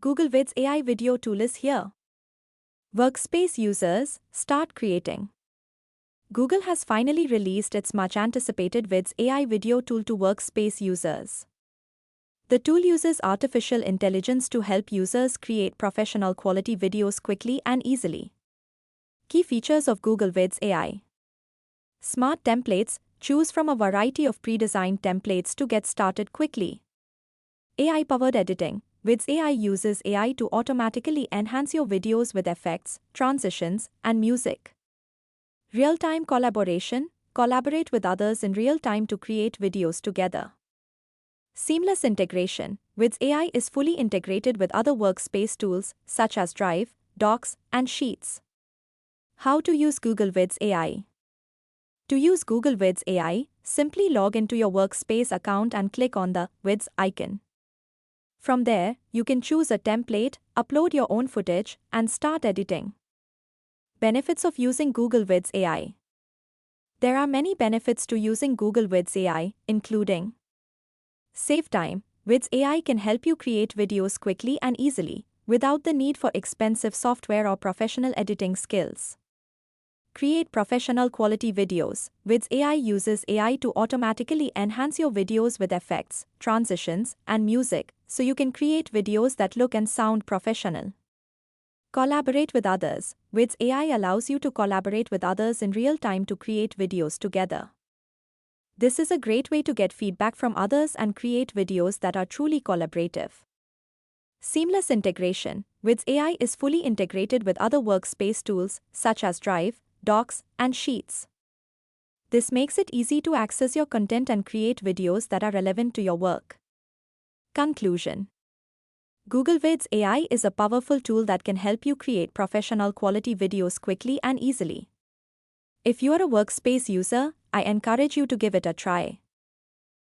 Google Vids AI video tool is here. Workspace users, start creating. Google has finally released its much-anticipated Vids AI video tool to Workspace users. The tool uses artificial intelligence to help users create professional quality videos quickly and easily. Key features of Google Vids AI. Smart templates, choose from a variety of pre-designed templates to get started quickly. AI-powered editing. Vids AI uses AI to automatically enhance your videos with effects, transitions, and music. Real-time collaboration. Collaborate with others in real time to create videos together. Seamless integration. Vids AI is fully integrated with other Workspace tools such as Drive, Docs, and Sheets. How to use Google Vids AI. To use Google Vids AI, simply log into your Workspace account and click on the Vids icon. From there, you can choose a template, upload your own footage, and start editing. Benefits of using Google Vids AI. There are many benefits to using Google Vids AI, including save time. Vids AI can help you create videos quickly and easily, without the need for expensive software or professional editing skills. Create professional quality videos. Vids AI uses AI to automatically enhance your videos with effects, transitions, and music, so you can create videos that look and sound professional. Collaborate with others. Vids AI allows you to collaborate with others in real time to create videos together. This is a great way to get feedback from others and create videos that are truly collaborative. Seamless integration. Vids AI is fully integrated with other Workspace tools such as Drive, Docs, and Sheets. This makes it easy to access your content and create videos that are relevant to your work. Conclusion. Google Vids AI is a powerful tool that can help you create professional quality videos quickly and easily. If you are a Workspace user, I encourage you to give it a try.